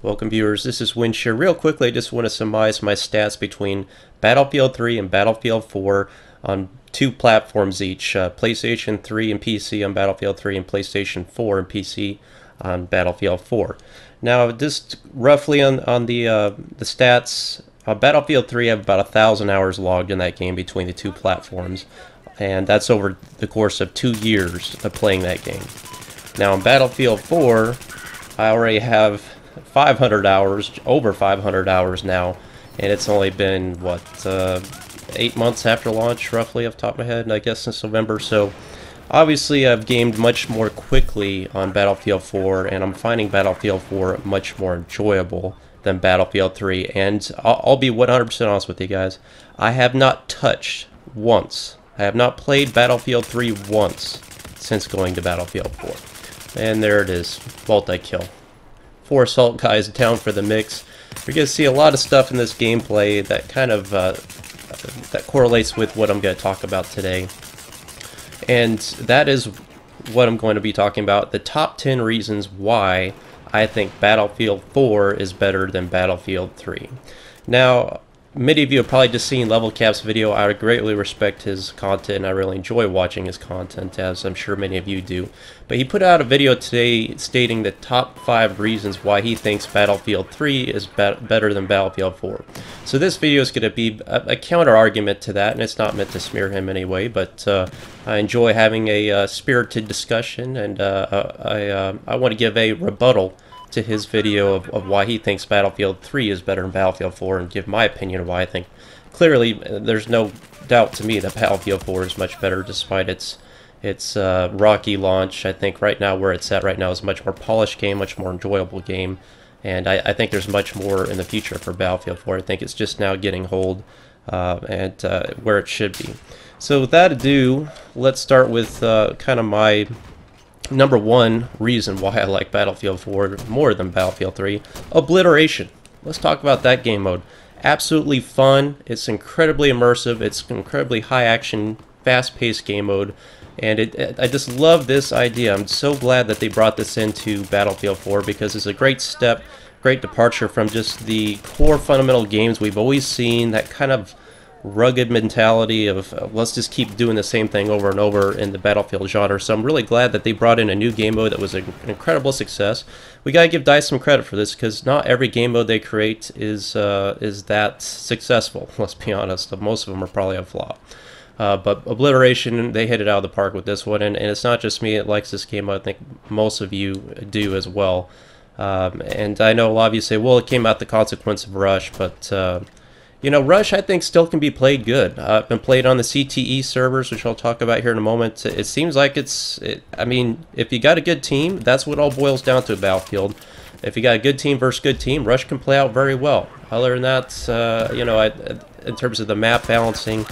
Welcome viewers, this is Windshare. Real quickly, I just want to surmise my stats between Battlefield 3 and Battlefield 4 on two platforms each, PlayStation 3 and PC on Battlefield 3 and PlayStation 4 and PC on Battlefield 4. Now, just roughly on the stats, Battlefield 3 I have about 1,000 hours logged in that game between the two platforms, and that's over the course of 2 years of playing that game. Now, on Battlefield 4, I already have 500 hours, over 500 hours now, and it's only been, what, 8 months after launch, roughly, off the top of my head, I guess since November. So, obviously, I've gamed much more quickly on Battlefield 4, and I'm finding Battlefield 4 much more enjoyable than Battlefield 3. And I'll be 100% honest with you guys, I have not touched once, I have not played Battlefield 3 once since going to Battlefield 4. And there it is, multi-kill. 4 assault guys down for the mix. You're going to see a lot of stuff in this gameplay that kind of that correlates with what I'm going to talk about today. And that is what I'm going to be talking about, the top 10 reasons why I think Battlefield 4 is better than Battlefield 3. Now, many of you have probably just seen LevelCap's video. I greatly respect his content, and I really enjoy watching his content, as I'm sure many of you do. But he put out a video today stating the top 5 reasons why he thinks Battlefield 3 is better than Battlefield 4. So this video is going to be a counter-argument to that, and it's not meant to smear him anyway, but I enjoy having a spirited discussion, and I want to give a rebuttal to his video of why he thinks Battlefield 3 is better than Battlefield 4, and give my opinion of why I think. Clearly, there's no doubt to me that Battlefield 4 is much better despite its rocky launch. I think right now, where it's at right now, is a much more polished game, much more enjoyable game, and I think there's much more in the future for Battlefield 4. I think it's just now getting hold and where it should be. So with that ado, let's start with kind of my number one reason why I like Battlefield 4 more than Battlefield 3, Obliteration. Let's talk about that game mode. Absolutely fun, it's incredibly immersive, it's incredibly high action, fast-paced game mode, and I just love this idea. I'm so glad that they brought this into Battlefield 4 because it's a great step, great departure from just the core fundamental games we've always seen, that kind of rugged mentality of let's just keep doing the same thing over and over in the Battlefield genre. So I'm really glad that they brought in a new game mode that was an incredible success. We gotta give DICE some credit for this because not every game mode they create is that successful. Let's be honest, most of them are probably a flop. But Obliteration, they hit it out of the park with this one, and it's not just me that likes this game mode. I think most of you do as well. And I know a lot of you say, well, it came out the consequence of Rush, but you know, Rush, I think, still can be played good. It's been played on the CTE servers, which I'll talk about here in a moment. It seems like I mean, if you got a good team, that's what all boils down to Battlefield. If you got a good team versus good team, Rush can play out very well. Other than that, you know, in terms of the map balancing,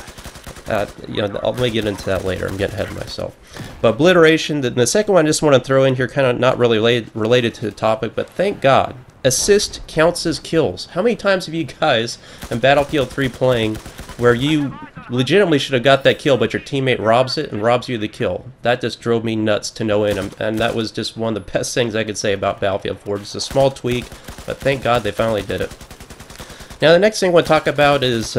you know, I'll get into that later. I'm getting ahead of myself. But Obliteration, the second one I just want to throw in here, kind of not really related to the topic, but thank God, assist counts as kills. How many times have you guys in Battlefield 3 playing where you legitimately should have got that kill, but your teammate robs it and robs you the kill? That just drove me nuts to no end, and that was just one of the best things I could say about Battlefield 4. Just a small tweak, but thank God they finally did it. Now the next thing I want to talk about is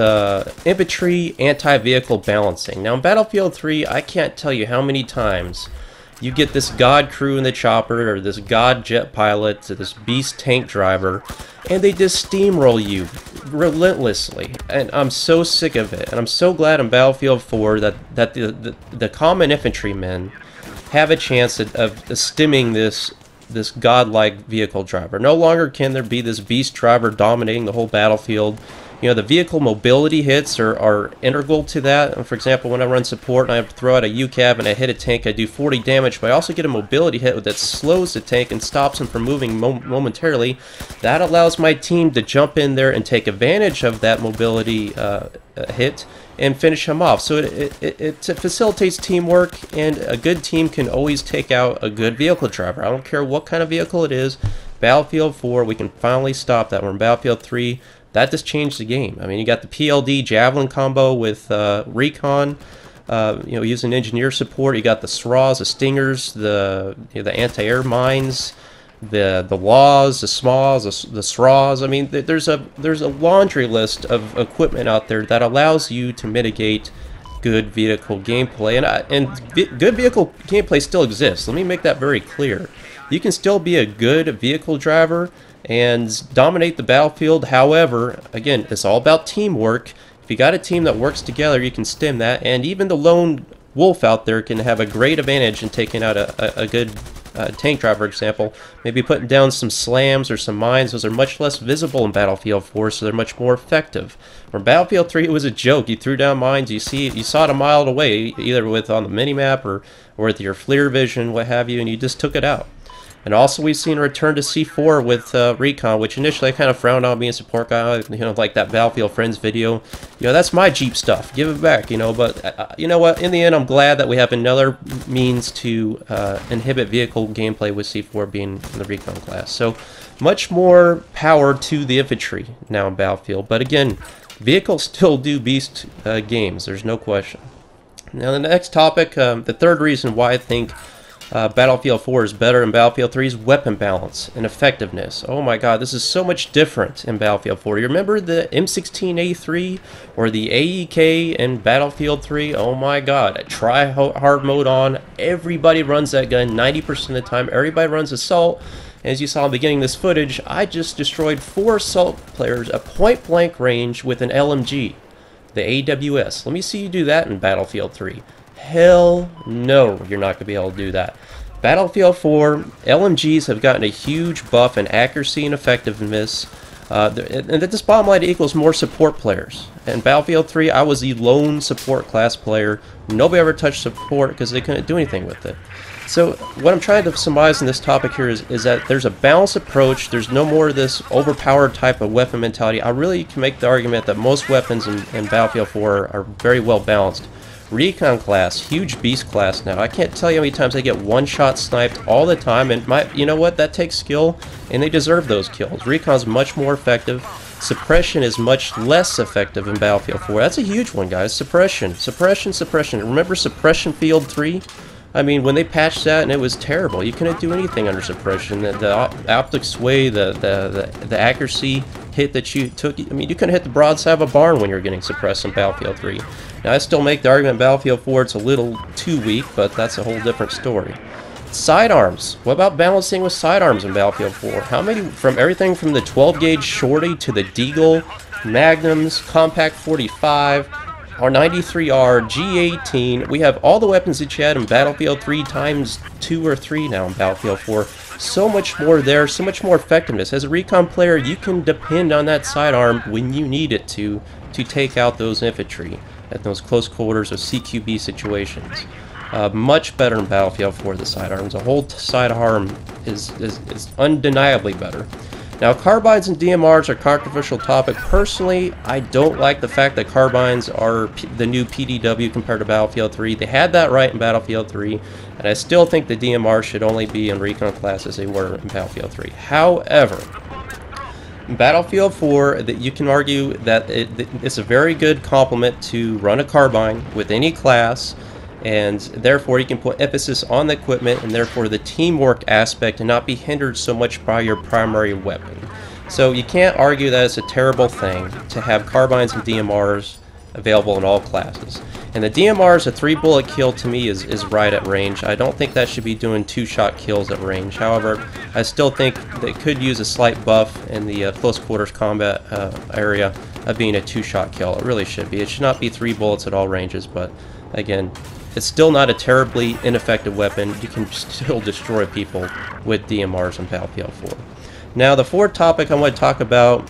Infantry anti-vehicle balancing. Now in Battlefield 3, I can't tell you how many times you get this god crew in the chopper, or this god jet pilot, or this beast tank driver, and they just steamroll you relentlessly. And I'm so sick of it. And I'm so glad in Battlefield 4 that the common infantrymen have a chance of stemming this godlike vehicle driver. No longer can there be this beast driver dominating the whole battlefield. You know, the vehicle mobility hits are integral to that. For example, when I run support and I throw out a UCAV and I hit a tank, I do 40 damage, but I also get a mobility hit that slows the tank and stops him from moving momentarily. That allows my team to jump in there and take advantage of that mobility hit and finish him off. So it facilitates teamwork, and a good team can always take out a good vehicle driver. I don't care what kind of vehicle it is. Battlefield 4, we can finally stop that. We're in Battlefield 3. That just changed the game. I mean, you got the PLD Javelin combo with Recon, you know, using engineer support. You got the SRAs, the Stingers, the anti-air mines, the laws, the SMAWs, the SRAWs. I mean, there's a laundry list of equipment out there that allows you to mitigate good vehicle gameplay, and good vehicle gameplay still exists. Let me make that very clear. You can still be a good vehicle driver and dominate the battlefield. However, again, it's all about teamwork. If you got a team that works together, you can stem that, and even the lone wolf out there can have a great advantage in taking out a good tank driver, for example. Maybe putting down some slams or some mines. Those are much less visible in Battlefield 4, so they're much more effective. From Battlefield 3, it was a joke. You threw down mines, you saw it a mile away, either on the minimap or with your FLIR vision, what have you, and you just took it out. And also, we've seen a return to C4 with Recon, which initially I kind of frowned on being a support guy, like that Battlefield Friends video. That's my Jeep stuff. Give it back, But you know what? In the end, I'm glad that we have another means to inhibit vehicle gameplay with C4 being in the Recon class. So, much more power to the infantry now in Battlefield. But again, vehicles still do beast games. There's no question. Now, the next topic, the third reason why I think Battlefield 4 is better than Battlefield 3's weapon balance and effectiveness. Oh my god, this is so much different in Battlefield 4. You remember the M16A3 or the AEK in Battlefield 3? Oh my god, try hard mode on. Everybody runs that gun 90% of the time. Everybody runs assault. As you saw in the beginning of this footage, I just destroyed 4 assault players at point blank range with an LMG, the AWS. Let me see you do that in Battlefield 3. Hell no, you're not going to be able to do that. Battlefield 4, LMGs have gotten a huge buff in accuracy and effectiveness, and this bottom line equals more support players. In Battlefield 3, I was the lone support class player. Nobody ever touched support because they couldn't do anything with it. So what I'm trying to surmise in this topic here is that there's a balanced approach. There's no more of this overpowered type of weapon mentality. I really can make the argument that most weapons in Battlefield 4 are very well balanced. Recon class, huge beast class now. I can't tell you how many times I get one-shot sniped all the time, and you know what? That takes skill, and they deserve those kills. Recon's much more effective. Suppression is much less effective in Battlefield 4. That's a huge one, guys. Suppression. Remember Suppression Field 3? I mean, when they patched that, and it was terrible. You couldn't do anything under suppression. The optic sway, the accuracy hit that you took. I mean, you couldn't hit the broadside of a barn when you're getting suppressed in Battlefield 3. Now, I still make the argument in Battlefield 4 it's a little too weak, but that's a whole different story. Sidearms. What about balancing with sidearms in Battlefield 4? How many, from everything from the 12-gauge Shorty to the Deagle, Magnums, Compact 45, R93R, G18, we have all the weapons that you had in Battlefield 3 times 2 or 3 now in Battlefield 4. So much more there, so much more effectiveness. As a recon player, you can depend on that sidearm when you need it to take out those infantry at those close quarters or CQB situations. Much better in Battlefield 4, the sidearms. The whole sidearm is undeniably better. Now, carbines and DMRs are a controversial topic. Personally, I don't like the fact that carbines are the new PDW compared to Battlefield 3. They had that right in Battlefield 3, and I still think the DMR should only be in recon class as they were in Battlefield 3. However, in Battlefield 4, you can argue that it's a very good complement to run a carbine with any class, and therefore you can put emphasis on the equipment and therefore the teamwork aspect and not be hindered so much by your primary weapon. So you can't argue that it's a terrible thing to have carbines and DMRs available in all classes. And the DMR's a 3-bullet kill to me is right at range. I don't think that should be doing 2-shot kills at range. However, I still think they could use a slight buff in the close quarters combat area of being a 2-shot kill. It really should be. It should not be 3 bullets at all ranges, but again, it's still not a terribly ineffective weapon. You can still destroy people with DMRs in Battlefield 4. Now, the fourth topic I want to talk about,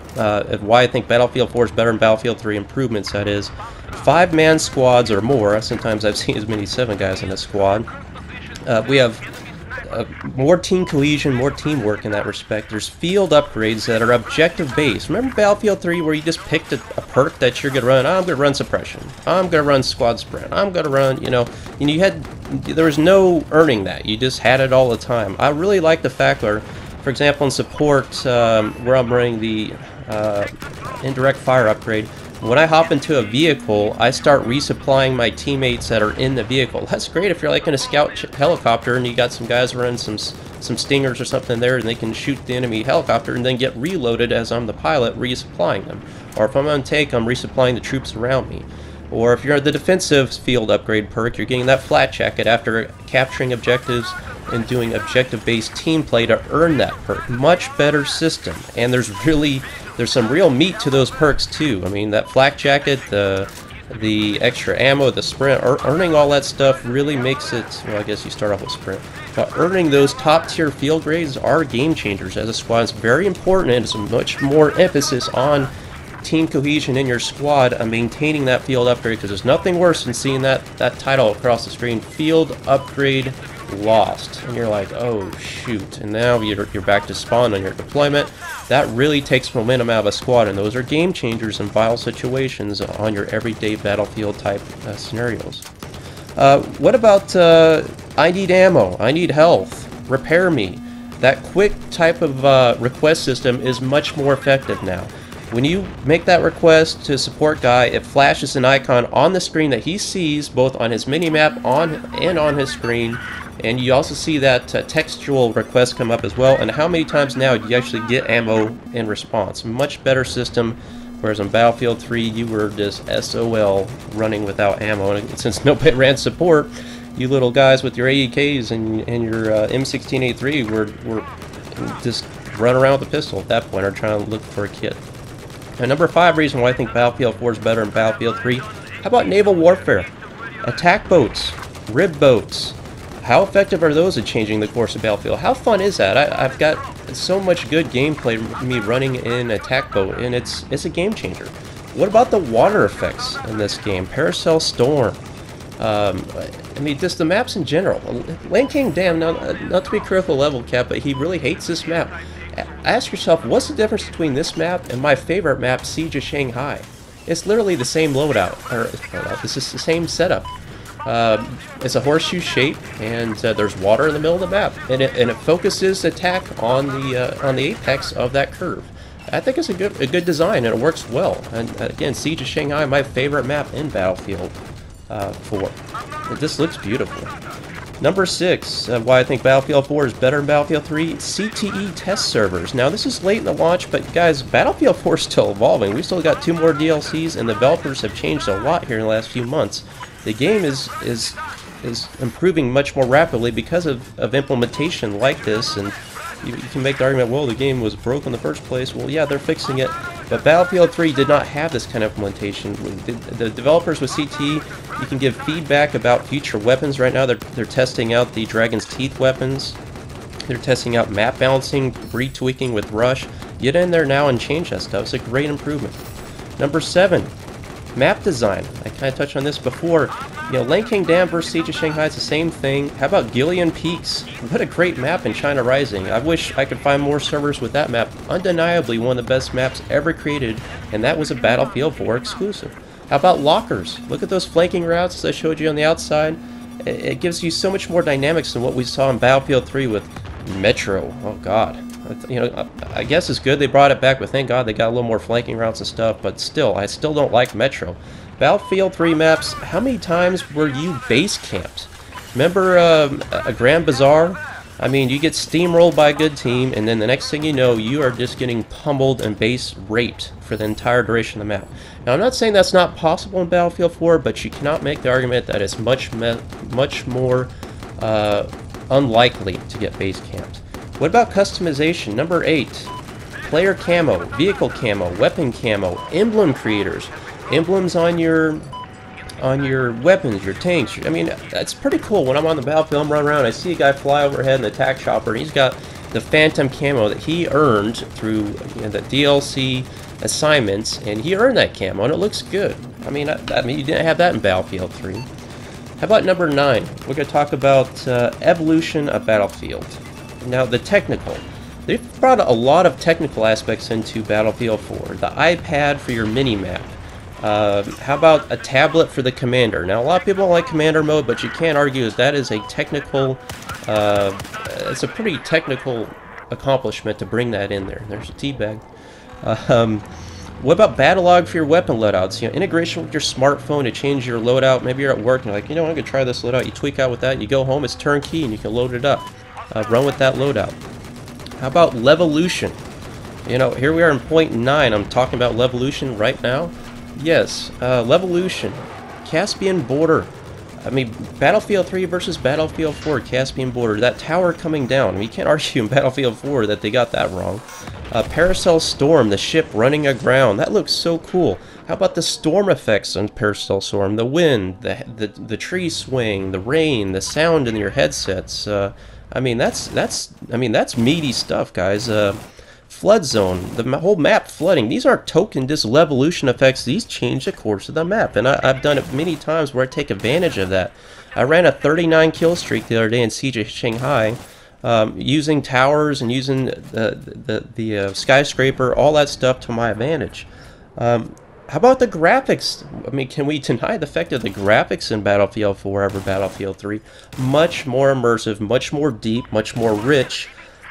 why I think Battlefield 4 is better than Battlefield 3 improvements, that is, 5-man squads or more. Sometimes I've seen as many 7 guys in a squad. We have more team cohesion, more teamwork in that respect. There's field upgrades that are objective based. Remember Battlefield 3 where you just picked a perk that you're going to run? I'm going to run suppression. I'm going to run squad sprint. I'm going to run, there was no earning that. You just had it all the time. I really like the fact where, for example, in support, where I'm running the indirect fire upgrade, when I hop into a vehicle, I start resupplying my teammates that are in the vehicle. That's great if you're like in a scout helicopter and you got some guys running some some stingers or something there, and they can shoot the enemy helicopter and then get reloaded as I'm the pilot resupplying them. Or if I'm on tank, I'm resupplying the troops around me. Or if you're the defensive field upgrade perk, you're getting that flat jacket after capturing objectives and doing objective-based team play to earn that perk. Much better system, and there's some real meat to those perks too. I mean, that flak jacket, the extra ammo, the sprint, earning all that stuff really makes it, well, I guess you start off with sprint, but earning those top tier field grades are game changers as a squad. It's very important, and it's much more emphasis on team cohesion in your squad and maintaining that field upgrade, because there's nothing worse than seeing that title across the screen, field upgrade lost, and you're like, oh shoot, and now you're back to spawn on your deployment. That really takes momentum out of a squad, and those are game changers in vital situations on your everyday battlefield type scenarios. What about I need ammo, I need health, repair me? That quick type of request system is much more effective now. When you make that request to support guy, it flashes an icon on the screen that he sees both on his minimap and on his screen, and you also see that textual request come up as well, and how many times now do you actually get ammo in response. Much better system, whereas on Battlefield 3 you were just SOL running without ammo, and since nobody ran support, you little guys with your AEKs and your M16A3 were just running around with a pistol at that point or trying to look for a kit. And number 5 reason why I think Battlefield 4 is better than Battlefield 3, how about Naval Warfare? Attack boats, rib boats. How effective are those at changing the course of Battlefield? How fun is that? I've got so much good gameplay me running in attack boat, and it's a game changer. What about the water effects in this game? Parasail Storm. I mean, just the maps in general. Lane King, damn, not to be critical LevelCap, but he really hates this map. Ask yourself, what's the difference between this map and my favorite map, Siege of Shanghai? It's literally the same loadout, it's just the same setup. It's a horseshoe shape, and there's water in the middle of the map, and it focuses attack on the apex of that curve. I think it's a good design, and it works well. And again, Siege of Shanghai, my favorite map in Battlefield 4. This looks beautiful. Number 6, why I think Battlefield 4 is better than Battlefield 3, CTE Test Servers. Now, this is late in the launch, but guys, Battlefield 4 is still evolving. We've still got 2 more DLCs, and the developers have changed a lot here in the last few months. The game is improving much more rapidly because of implementation like this, and you can make the argument, well, the game was broke in the first place. Well, yeah, they're fixing it, but Battlefield 3 did not have this kind of implementation. The developers with CTE, you can give feedback about future weapons. Right now, they're testing out the Dragon's Teeth weapons. They're testing out map balancing, retweaking with Rush. Get in there now and change that stuff. It's a great improvement. Number 7, map design. I kind of touched on this before. You know, Lane King Dam versus Siege of Shanghai is the same thing. How about Gillian Peaks? What a great map in China Rising. I wish I could find more servers with that map. Undeniably one of the best maps ever created, and that was a Battlefield 4 exclusive. How about lockers? Look at those flanking routes as I showed you on the outside. It gives you so much more dynamics than what we saw in Battlefield 3 with Metro. Oh god. You know, I guess it's good they brought it back, but thank god they got a little more flanking routes and stuff, but still, I still don't like Metro. Battlefield 3 maps, how many times were you base camped? Remember a Grand Bazaar? I mean, you get steamrolled by a good team, and then the next thing you know, you are just getting pummeled and base raped for the entire duration of the map. Now, I'm not saying that's not possible in Battlefield 4, but you cannot make the argument that it's much more unlikely to get base camped. What about customization? Number 8, player camo, vehicle camo, weapon camo, emblem creators, emblems on your weapons, your tanks. I mean, that's pretty cool. When I'm on the battlefield, I'm running around, I see a guy fly overhead in the attack chopper, and he's got the Phantom camo that he earned through the DLC assignments, and he earned that camo, and it looks good. I mean, you didn't have that in Battlefield 3. How about number 9? We're going to talk about evolution of Battlefield. Now, the technical. They've brought a lot of technical aspects into Battlefield 4. The iPad for your mini-map. How about a tablet for the commander? Now, a lot of people don't like commander mode, but you can't argue that is a technical, it's a pretty technical accomplishment to bring that in there. There's a teabag. What about battle log for your weapon loadouts? You know, integration with your smartphone to change your loadout. Maybe you're at work and you're like, you know, I'm going to try this loadout. You tweak out with that and you go home, it's turnkey and you can load it up. run with that loadout. How about LEvolution? You know, here we are in point 9. I'm talking about LEvolution right now. Yes, LEvolution, Caspian border. I mean, Battlefield 3 versus Battlefield 4, Caspian border. That tower coming down. I mean, you can't argue in Battlefield 4 that they got that wrong. Paracel Storm, the ship running aground. That looks so cool. How about the storm effects on Paracel Storm? The wind, the tree swing, the rain, the sound in your headsets. I mean, that's meaty stuff, guys. Flood zone, the whole map flooding. These aren't token, just LEvolution effects. These change the course of the map, and I've done it many times where I take advantage of that. I ran a 39 kill streak the other day in Siege of Shanghai, using towers and using the skyscraper, all that stuff to my advantage. How about the graphics? I mean, can we deny the fact that the graphics in Battlefield 4 over Battlefield 3? Much more immersive, much more deep, much more rich.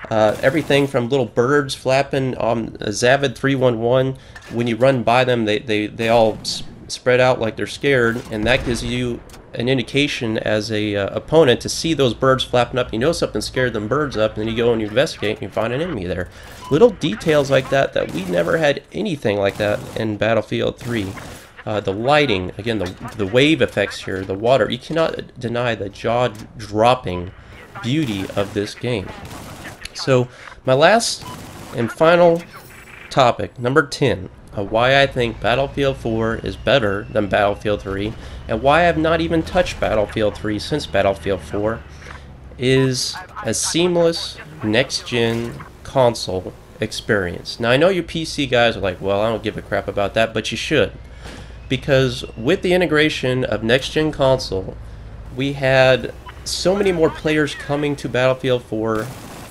Everything from little birds flapping on Zavid 311. When you run by them, they all spread out like they're scared, and that gives you an indication as a opponent to see those birds flapping up. You know something scared them birds up, and then you go and you investigate and you find an enemy there. Little details like that we never had anything like that in Battlefield 3. The lighting, again, the wave effects here, the water. You cannot deny the jaw-dropping beauty of this game. So, my last and final topic, number 10, of why I think Battlefield 4 is better than Battlefield 3, and why I've not even touched Battlefield 3 since Battlefield 4, is a seamless next-gen console experience. Now, I know you PC guys are like, well, I don't give a crap about that, but you should. Because with the integration of next-gen console, we had so many more players coming to Battlefield 4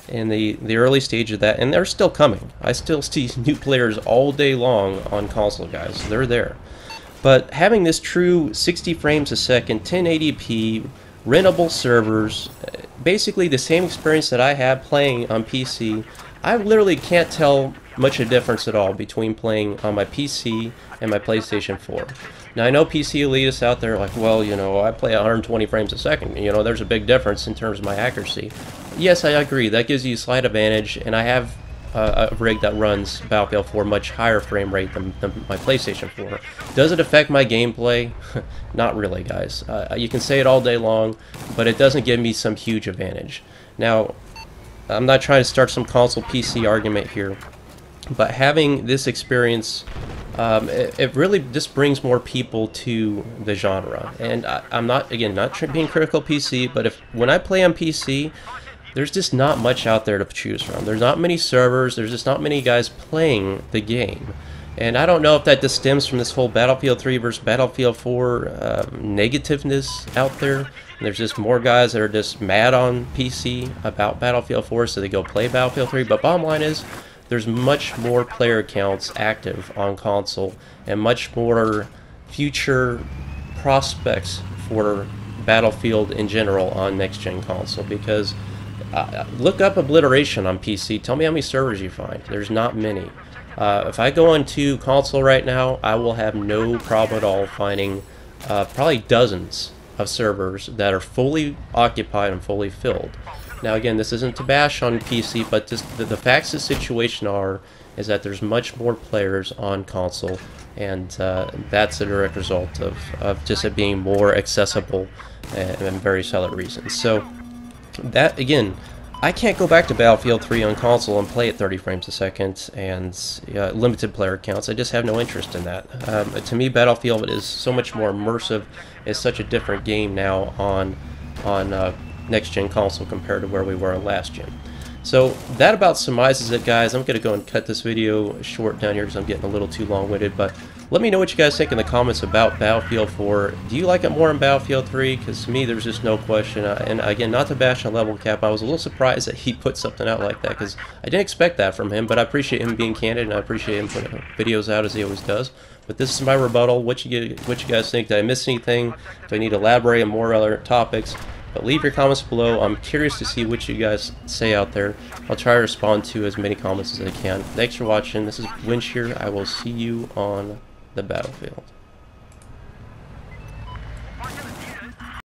in the early stage of that, and they're still coming. I still see new players all day long on console, guys. They're there. But having this true 60 frames a second, 1080p, rentable servers, basically the same experience that I have playing on PC, I literally can't tell much of a difference at all between playing on my PC and my PlayStation 4. Now, I know PC elitists out there are like, well, you know, I play 120 frames a second. You know, there's a big difference in terms of my accuracy. Yes, I agree. That gives you a slight advantage, and I have a rig that runs Battlefield 4 much higher frame rate than my PlayStation 4. Does it affect my gameplay? Not really, guys. You can say it all day long, but it doesn't give me some huge advantage. Now, I'm not trying to start some console PC argument here, but having this experience, it really just brings more people to the genre. And I'm not, again, not being critical of PC, but when I play on PC, there's just not much out there to choose from. There's not many servers, there's just not many guys playing the game. And I don't know if that just stems from this whole Battlefield 3 versus Battlefield 4 negativeness out there. And there's just more guys that are just mad on PC about Battlefield 4, so they go play Battlefield 3. But bottom line is, there's much more player accounts active on console, and much more future prospects for Battlefield in general on next-gen console. Because look up Obliteration on PC. Tell me how many servers you find. There's not many. If I go into console right now, I will have no problem at all finding probably dozens of servers that are fully occupied and fully filled. Now, again, this isn't to bash on PC, but just the facts of the situation is that there's much more players on console, and that's a direct result of just it being more accessible and various other reasons. So that, again, I can't go back to Battlefield 3 on console and play at 30 frames a second and limited player counts. I just have no interest in that. To me, Battlefield is so much more immersive. It's such a different game now on next-gen console compared to where we were on last-gen. So that about summarizes it, guys. I'm going to go and cut this video short down here because I'm getting a little too long-winded, but let me know what you guys think in the comments about Battlefield 4. Do you like it more in Battlefield 3? Because to me, there's just no question. And again, not to bash on LevelCap, I was a little surprised that he put something out like that, because I didn't expect that from him, but I appreciate him being candid, and I appreciate him putting videos out as he always does. But this is my rebuttal. What you guys think? Did I miss anything? Do I need to elaborate on more other topics? But leave your comments below. I'm curious to see what you guys say out there. I'll try to respond to as many comments as I can. Thanks for watching. This is Winch here. I will see you on the battlefield.